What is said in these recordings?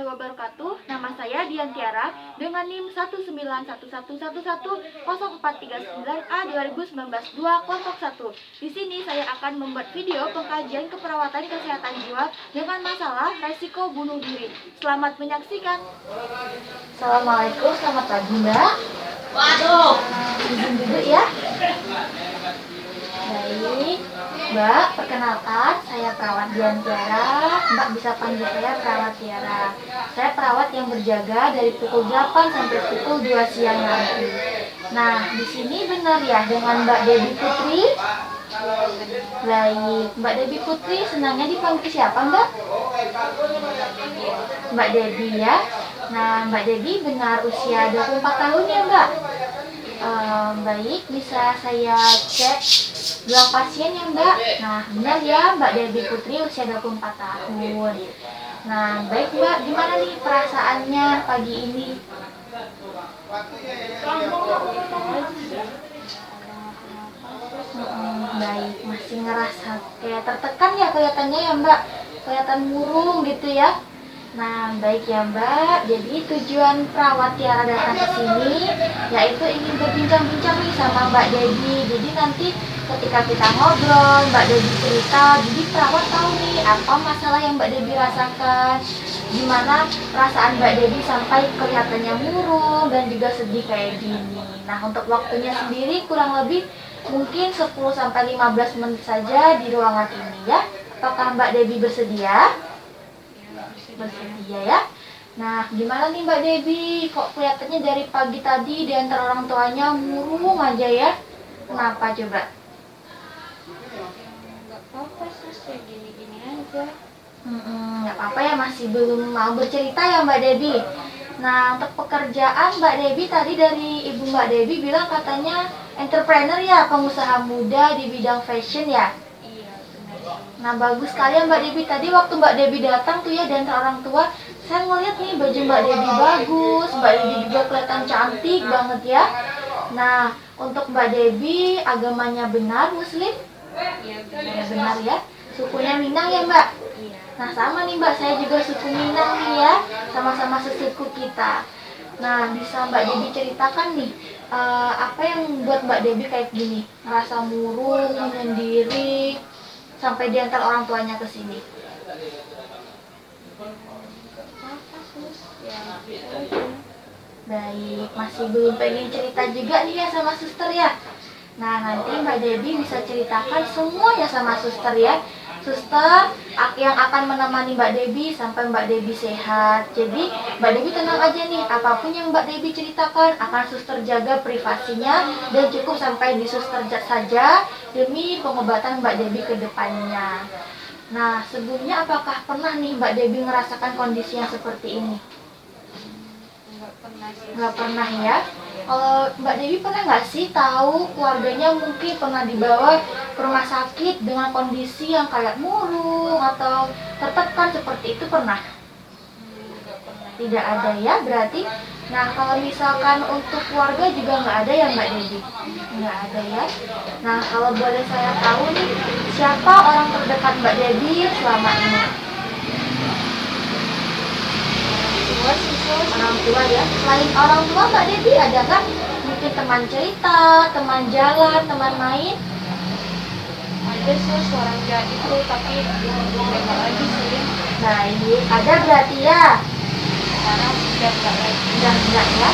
wabarakatuh. Nama saya Dian Tiara dengan NIM 19111110439A 2019-2 kelompok 1. Di sini saya akan membuat video pengkajian keperawatan kesehatan jiwa dengan masalah resiko bunuh diri. Selamat menyaksikan. Assalamualaikum, selamat pagi Mbak. Waduh. Izin duduk ya. Baik, Mbak, perkenalkan, saya perawat Dian Tiara. Mbak bisa panggil saya perawat Tiara. Saya perawat yang berjaga dari pukul 8 sampai pukul 2 siang nanti. Nah, di sini benar ya dengan Mbak Debbie Putri? Baik, Mbak Debbie Putri senangnya dipanggil siapa, Mbak? Mbak Debbie ya. Nah, Mbak Debbie benar usia 24 tahun ya, Mbak? Baik, bisa saya cek gelang pasien ya Mbak? Nah, benar ya Mbak Debbie Putri usia 24 tahun. Nah, baik Mbak, gimana nih perasaannya pagi ini? Baik, masih ngerasa kayak tertekan ya kelihatannya ya Mbak? Kelihatan murung gitu ya? Nah, baik ya Mbak. Jadi tujuan perawat Tiara datang ke sini yaitu ingin berbincang-bincang nih sama Mbak Debbie. Jadi nanti ketika kita ngobrol, Mbak Debbie cerita, jadi perawat tahu nih apa masalah yang Mbak Debbie rasakan, gimana perasaan Mbak Debbie sampai kelihatannya murung dan juga sedih kayak gini. Nah, untuk waktunya sendiri kurang lebih mungkin 10-15 menit saja di ruangan ini ya. Apakah Mbak Debbie bersedia? Bersedia ya. Nah, gimana nih Mbak Debbie? Kok kelihatannya dari pagi tadi di antara orang tuanya murung aja ya? Kenapa coba? Nggak apa-apa sih, kayak gini-gini aja. Nggak apa-apa ya, masih belum mau bercerita ya Mbak Debbie. Nah, untuk pekerjaan Mbak Debbie tadi dari Ibu Mbak Debbie bilang katanya entrepreneur ya, pengusaha muda di bidang fashion ya? Nah, bagus sekali ya Mbak Debbie. Tadi waktu Mbak Debbie datang tuh ya dan orang tua, saya ngeliat nih baju Mbak Debbie bagus, Mbak Debbie juga kelihatan cantik banget ya. Nah, untuk Mbak Debbie agamanya benar Muslim? Iya, Ya, benar ya. Sukunya Minang ya Mbak? Iya. Nah, sama nih Mbak, saya juga suku Minang nih ya, sama-sama sesuku kita. Nah, bisa Mbak Debbie ceritakan nih, apa yang buat Mbak Debbie kayak gini? Ngerasa murung, menyendiri, sampai diantar orang tuanya ke sini. Baik, masih belum pengen cerita juga nih ya sama suster ya. Nah, nanti Mbak Debbie bisa ceritakan semuanya sama suster ya. Suster yang akan menemani Mbak Debbie sampai Mbak Debbie sehat. Jadi Mbak Debbie tenang aja nih, apapun yang Mbak Debbie ceritakan akan suster jaga privasinya dan cukup sampai di suster saja demi pengobatan Mbak Debbie ke depannya. Nah, sebelumnya apakah pernah nih Mbak Debbie merasakan kondisi yang seperti ini? Nggak pernah sih. Nggak pernah ya. Kalau Mbak Debbie pernah nggak sih tahu keluarganya mungkin pernah dibawa ke rumah sakit dengan kondisi yang kayak murung atau tertekan seperti itu pernah? Nggak pernah. Tidak ada ya berarti. Nah, kalau misalkan untuk keluarga juga nggak ada ya Mbak Debbie? Nggak ada ya. Nah, kalau boleh saya tahu nih, siapa orang terdekat Mbak Debbie selama ini? Dua sih, Sus. Orang tua ya. Selain orang tua Mbak Debbie ada nggak? Mungkin teman cerita, teman jalan, teman main? Ada sih orang jahat itu, tapi udah lagi sih. Baik, ada berarti ya? Sekarang udah nggak lagi. Udah enggak ya?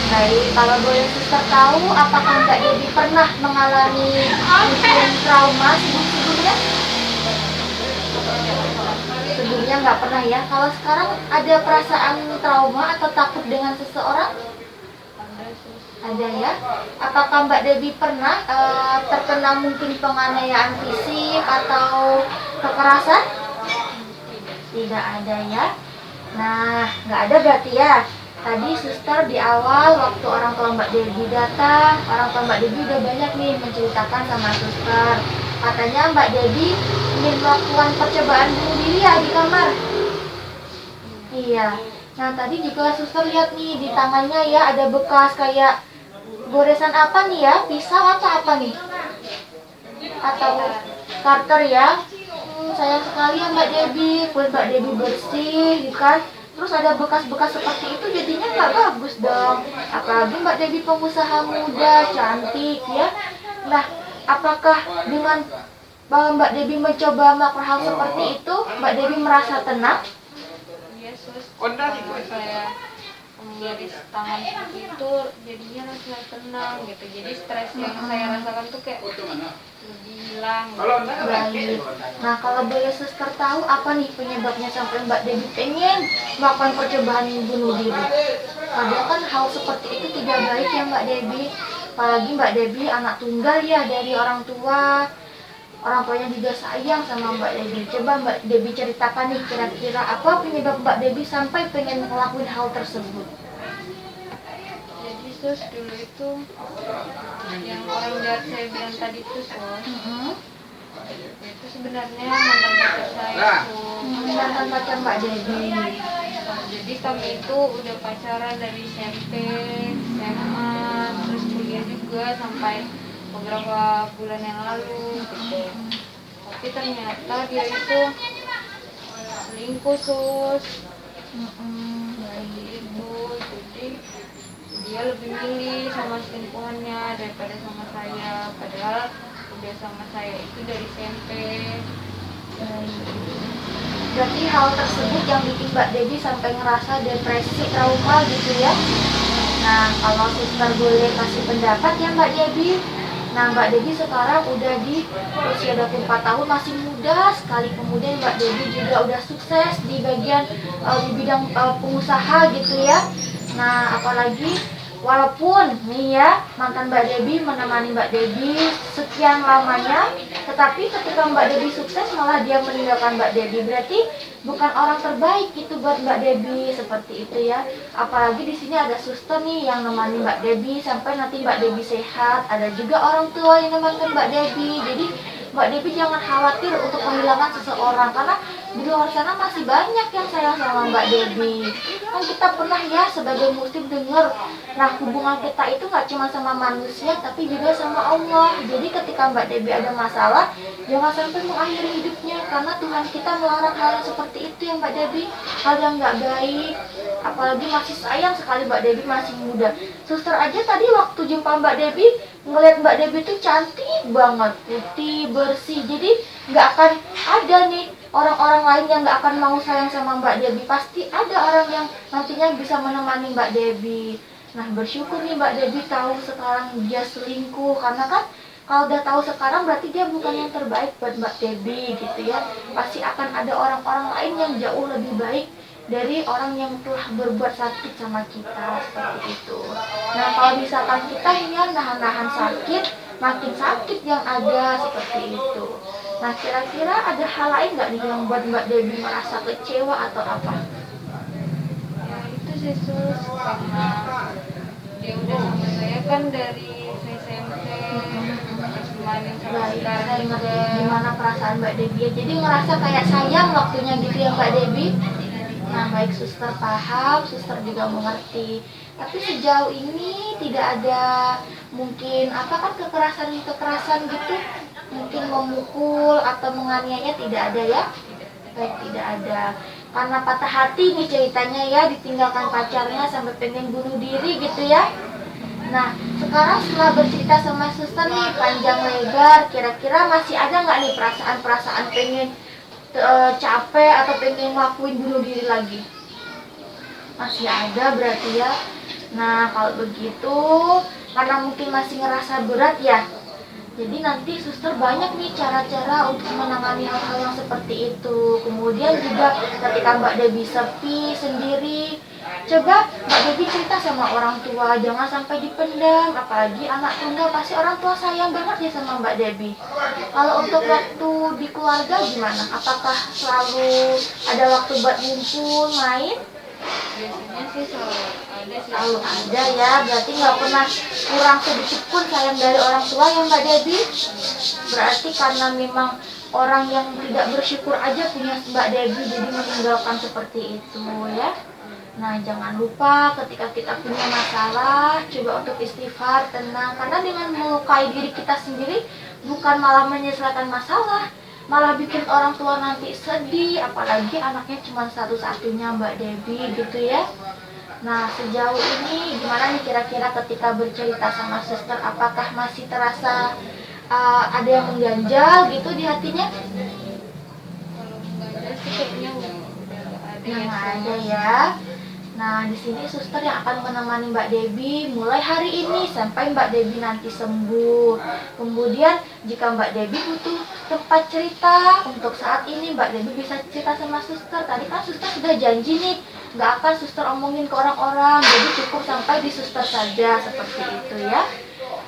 Baik, kalau boleh suster tahu, apakah Mbak Debbie pernah mengalami mungkin trauma sebelumnya? Sebelumnya nggak pernah ya. Kalau sekarang ada perasaan trauma atau takut dengan seseorang? Ada sih. Ada ya. Apakah Mbak Debbie pernah terkena mungkin penganiayaan fisik atau kekerasan? Tidak ada ya. Nah, nggak ada berarti ya. Tadi suster di awal waktu orang tua Mbak Debbie datang, orang tua Mbak Debbie udah banyak nih menceritakan sama suster. Katanya Mbak Debbie ingin melakukan percobaan bunuh diri ya di kamar. Iya. Nah, tadi juga suster lihat nih di tangannya ya ada bekas kayak goresan apa nih ya? Pisau atau apa nih? Atau karter ya? Sayang sekali ya Mbak Debbie, kulit Mbak Debbie bersih, gitu kan? terus ada bekas-bekas seperti itu, jadinya nggak bagus dong. Apalagi Mbak Debbie pengusaha muda, cantik ya. Nah, apakah dengan Mbak Debbie mencoba melakukan hal seperti itu, Mbak Debbie merasa tenang? Iya sus, kalau saya menggaris tangan seperti itu jadinya rasa tenang gitu, jadi stres yang saya rasakan tuh kayak lebih hilang gitu. Baik. Nah, kalau boleh suster tahu apa nih penyebabnya sampai Mbak Debbie pengen melakukan percobaan bunuh diri? Padahal kan hal seperti itu tidak baik ya Mbak Debbie. Apalagi Mbak Debbie anak tunggal ya dari orang tua. Orang tuanya juga sayang sama Mbak Debbie. Coba Mbak Debbie ceritakan nih kira-kira apa penyebab Mbak Debbie sampai pengen ngelakuin hal tersebut. Jadi sus, dulu itu yang orang jahat saya bilang tadi tuh sus, itu sebenarnya mantan pacar saya tuh. Mantan pacar Mbak Debbie. Jadi kami itu udah pacaran dari SMP, SMA, terus kuliah juga sampai beberapa bulan yang lalu gitu. Tapi ternyata dia itu selingkuh sus. Itu jadi dia lebih milih sama selingkuhannya daripada sama saya, padahal udah sama saya itu dari SMP. Berarti hal tersebut yang bikin Mbak Debbie sampai ngerasa depresi, trauma gitu ya. Nah, kalau suster boleh kasih pendapat ya Mbak Debbie. Nah, Mbak Debbie sekarang udah di usia 24 tahun, masih muda sekali. Kemudian Mbak Debbie juga udah sukses di bagian di bidang pengusaha gitu ya. Nah, apalagi walaupun nih ya mantan Mbak Debbie menemani Mbak Debbie sekian lamanya, tetapi ketika Mbak Debbie sukses malah dia meninggalkan Mbak Debbie. Berarti bukan orang terbaik itu buat Mbak Debbie, seperti itu ya. Apalagi di sini ada suster nih yang nemani Mbak Debbie sampai nanti Mbak Debbie sehat. Ada juga orang tua yang nemani Mbak Debbie. Jadi Mbak Debbie jangan khawatir untuk kehilangan seseorang, karena di luar sana masih banyak yang sayang sama Mbak Debbie. Kan kita pernah ya sebagai muslim dengar, nah hubungan kita itu nggak cuma sama manusia tapi juga sama Allah. Jadi ketika Mbak Debbie ada masalah, jangan sampai mengakhiri hidupnya, karena Tuhan kita melarang hal yang seperti itu ya Mbak Debbie, hal yang nggak baik. Apalagi masih sayang sekali Mbak Debbie masih muda. Suster aja tadi waktu jumpa Mbak Debbie ngeliat Mbak Debbie tuh cantik banget, putih, bersih. Jadi nggak akan ada nih orang-orang lain yang nggak akan mau sayang sama Mbak Debbie. Pasti ada orang yang nantinya bisa menemani Mbak Debbie. Nah, bersyukur nih Mbak Debbie tahu sekarang dia selingkuh, karena kan kalau udah tahu sekarang berarti dia bukan yang terbaik buat Mbak Debbie gitu ya. Pasti akan ada orang-orang lain yang jauh lebih baik dari orang yang telah berbuat sakit sama kita, seperti itu. Nah, kalau misalkan kita ya nahan-nahan sakit, makin sakit yang ada, seperti itu. Nah, kira-kira ada hal lain nggak nih yang buat Mbak Debbie merasa kecewa atau apa? Ya itu sih sus, karena dia udah sama saya kan dari SMP, terus dimainin sama Baik, sekarang saya juga. ngerti gimana perasaan Mbak Debbie. Jadi ngerasa kayak sayang waktunya gitu ya Mbak Debbie. Nah, baik, suster paham, suster juga mengerti. Tapi sejauh ini tidak ada mungkin apa kan kekerasan gitu, mungkin memukul atau menganiaya, tidak ada ya? Baik, tidak ada. Karena patah hati nih ceritanya ya, ditinggalkan pacarnya sampai pengen bunuh diri gitu ya. Nah, sekarang setelah bercerita sama suster nih panjang lebar, kira-kira masih ada nggak nih perasaan-perasaan pengen capek atau pengen ngelakuin bunuh diri lagi? Masih ada berarti ya. Nah, kalau begitu karena mungkin masih ngerasa berat ya, jadi nanti suster banyak nih cara-cara untuk menangani hal-hal yang seperti itu. Kemudian juga ketika Mbak Debbie sepi sendiri, coba Mbak Debbie cerita sama orang tua, jangan sampai dipendam. Apalagi anak tunggal, pasti orang tua sayang banget ya sama Mbak Debbie. Kalau untuk waktu di keluarga gimana? Apakah selalu ada waktu buat ngumpul, main? Biasanya sih selalu ada sih. Selalu ada ya, berarti nggak pernah kurang sedikit pun sayang dari orang tua ya Mbak Debbie. Berarti karena memang orang yang tidak bersyukur aja punya Mbak Debbie, jadi meninggalkan seperti itu ya. Nah, jangan lupa ketika kita punya masalah, coba untuk istighfar, tenang. Karena dengan melukai diri kita sendiri, bukan malah menyelesaikan masalah, malah bikin orang tua nanti sedih, apalagi anaknya cuma satu-satunya Mbak Debbie gitu ya. Nah, sejauh ini gimana nih kira-kira ketika bercerita sama suster, apakah masih terasa ada yang mengganjal gitu di hatinya? Kalau nggak ada sih kayaknya udah nggak ada Yang ya. ada ya. Nah, di sini suster yang akan menemani Mbak Debbie mulai hari ini sampai Mbak Debbie nanti sembuh. Kemudian jika Mbak Debbie butuh tempat cerita, untuk saat ini Mbak Debbie bisa cerita sama suster. Tadi kan suster sudah janji nih, nggak akan suster omongin ke orang-orang, jadi cukup sampai di suster saja, seperti itu ya.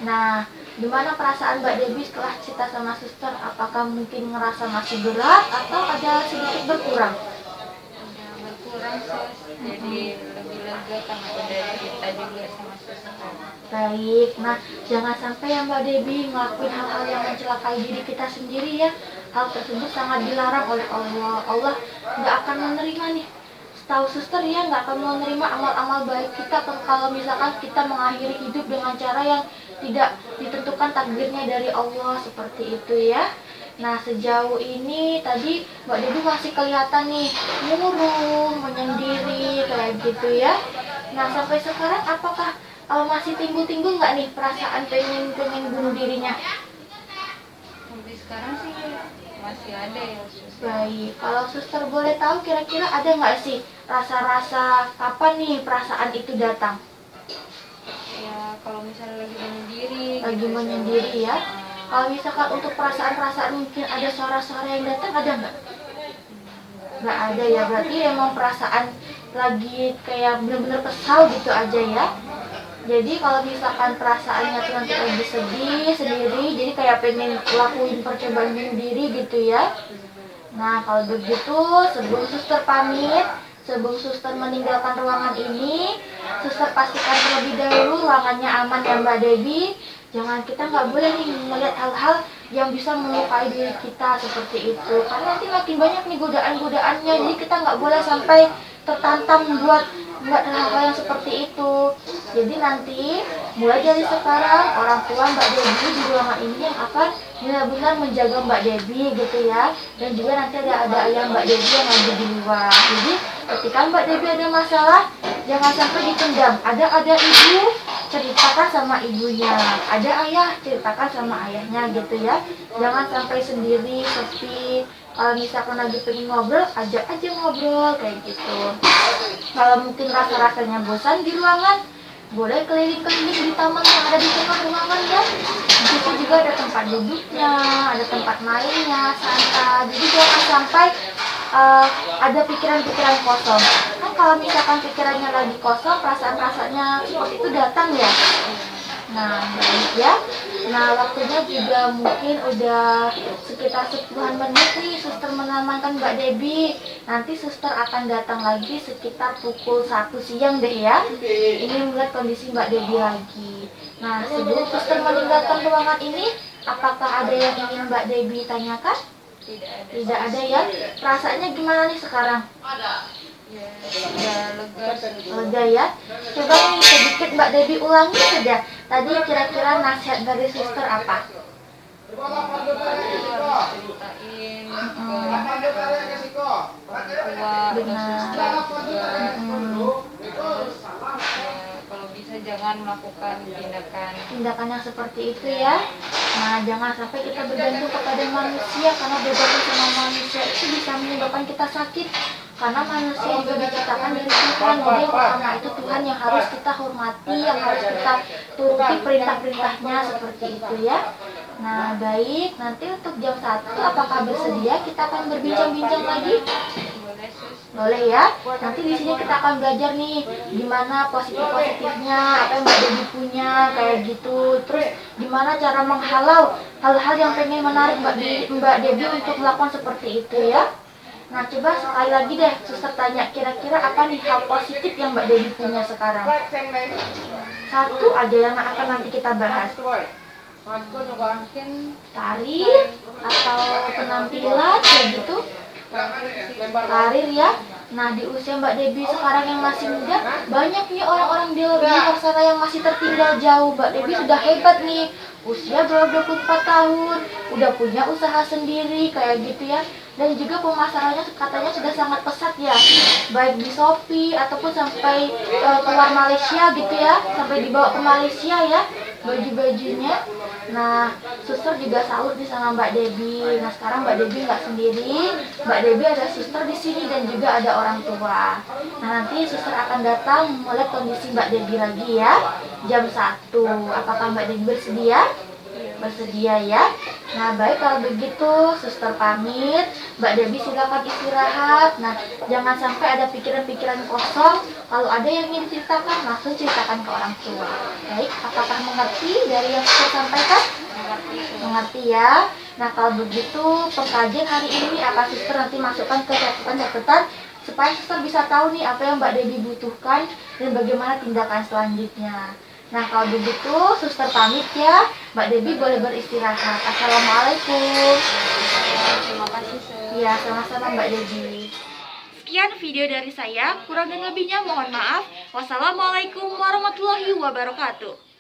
Nah, gimana perasaan Mbak Debbie setelah cerita sama suster? Apakah mungkin ngerasa masih berat atau ada sedikit berkurang? Udah berkurang sos, jadi lebih lega karena udah cerita juga sama suster. Baik, nah jangan sampai ya Mbak Debbie ngelakuin hal-hal yang mencelakai diri kita sendiri ya. Hal tersebut sangat dilarang oleh Allah. Allah nggak akan menerima nih. Setahu suster ya, nggak akan menerima amal-amal baik kita kalau misalkan kita mengakhiri hidup dengan cara yang tidak ditentukan takdirnya dari Allah, seperti itu ya. Nah, sejauh ini tadi Mbak Debbie masih kelihatan nih murung, menyendiri kayak gitu ya. Nah, sampai sekarang apakah masih timbul-timbul nggak nih perasaan pengen bunuh dirinya? Sampai sekarang sih masih ada ya sus. Baik, kalau suster boleh tahu kira-kira ada nggak sih rasa-rasa kapan nih perasaan itu datang? Ya kalau misalnya lagi menyendiri Lagi gitu, menyendiri ya. Nah, Kalau misalkan untuk perasaan-perasaan mungkin ada suara-suara yang datang, ada nggak? Nggak ada ya, berarti emang perasaan lagi kayak bener-bener kesal gitu aja ya. Jadi kalau misalkan perasaannya tuh nanti lagi sedih sendiri, jadi kayak pengen lakuin percobaan bunuh diri gitu ya. Nah, kalau begitu sebelum suster pamit, sebelum suster meninggalkan ruangan ini, suster pastikan terlebih dahulu ruangannya aman ya Mbak Debbie. Jangan, kita nggak boleh nih melihat hal-hal yang bisa melukai diri kita seperti itu. Karena nanti makin banyak nih godaan-godaannya, jadi kita nggak boleh sampai tertantang buat hal-hal yang seperti itu. Jadi nanti mulai dari sekarang orang tua Mbak Debbie di ruangan ini yang akan benar-benar menjaga Mbak Debbie gitu ya. Dan juga nanti ada ayah Mbak Debbie yang lagi di luar. Jadi ketika Mbak Debbie ada masalah, jangan sampai dipendam. Ada ibu, ceritakan sama ibunya. Ada ayah, ceritakan sama ayahnya gitu ya. Jangan sampai sendiri, sepi. Kalau misalkan lagi pengen ngobrol, ajak aja ngobrol kayak gitu. Kalau mungkin rasa-rasanya bosan di ruangan, boleh keliling-keliling di taman yang ada di tengah ruangan ya. Di situ juga ada tempat duduknya, ada tempat mainnya, santai. Jadi jangan sampai ada pikiran-pikiran kosong. Kan kalau misalkan pikirannya lagi kosong, perasaan-perasaannya seperti itu datang ya. Nah, baik ya. Nah, waktunya juga mungkin udah sekitar 10-an menit nih suster mengamankan Mbak Debbie. Nanti suster akan datang lagi sekitar pukul 1 siang deh ya. Ini melihat kondisi Mbak Debbie lagi. Nah, sebelum suster meninggalkan ruangan ini, apakah ada yang ingin Mbak Debbie tanyakan? tidak ada. Tidak ada ya. Perasaannya gimana nih sekarang? Ya sudah lega. Lega ya. Coba nih sedikit Mbak Debbie ulangi saja. Tadi kira-kira nasihat dari suster apa? Harus ceritain ke orang tua, ke suster juga. Terus ya, kalau bisa jangan melakukan Tindakan yang seperti itu ya. Nah, jangan sampai kita bergantung kepada manusia, karena bergantung sama manusia itu bisa menyebabkan kita sakit. Karena manusia juga diciptakan dari Tuhan, jadi yang pertama itu Tuhan yang harus kita hormati, yang harus kita turuti perintah-perintahnya, seperti itu ya. Nah, baik, nanti untuk jam 1 apakah bersedia kita akan berbincang-bincang lagi? boleh sus. Boleh ya. Nanti di sini kita akan belajar nih gimana positif-positifnya, apa yang Mbak Debbie punya kayak gitu. Terus gimana cara menghalau hal-hal yang pengen menarik Mbak Debbie untuk melakukan seperti itu ya. Nah, coba sekali lagi deh suster tanya, kira-kira apa nih hal positif yang Mbak Debbie punya sekarang? Satu aja yang akan nanti kita bahas. Mungkin Karir atau penampilan kayak gitu. Karir ya. Nah, di usia Mbak Debbie sekarang yang masih muda, banyak nih orang-orang di luar sana yang masih tertinggal jauh. Mbak Debbie sudah hebat nih, usia baru 24 tahun, udah punya usaha sendiri kayak gitu ya. Dan juga pemasarannya katanya sudah sangat pesat ya, baik di Shopee ataupun sampai keluar Malaysia gitu ya, sampai dibawa ke Malaysia ya baju-bajunya. Nah, suster juga salut nih sama Mbak Debbie. Nah, sekarang Mbak Debbie nggak sendiri, Mbak Debbie ada suster di sini dan juga ada orang tua. Nah, nanti suster akan datang melihat kondisi Mbak Debbie lagi ya, jam 1. Apakah Mbak Debbie bersedia? Bersedia ya. Nah, baik kalau begitu suster pamit, Mbak Debbie silakan istirahat. Nah, jangan sampai ada pikiran-pikiran kosong. Kalau ada yang ingin ceritakan, langsung ceritakan ke orang tua. Baik, apakah mengerti dari yang suster sampaikan? Mengerti. Mengerti ya. Nah, kalau begitu pengkajian hari ini akan suster nanti masukkan ke catatan-catatan supaya suster bisa tahu nih apa yang Mbak Debbie butuhkan dan bagaimana tindakan selanjutnya. Nah, kalau begitu suster pamit ya. Mbak Debbie boleh beristirahat. Assalamualaikum. Terima kasih, Sus. Ya, sama-sama Mbak Debbie. Sekian video dari saya, kurang dan lebihnya mohon maaf. Wassalamualaikum warahmatullahi wabarakatuh.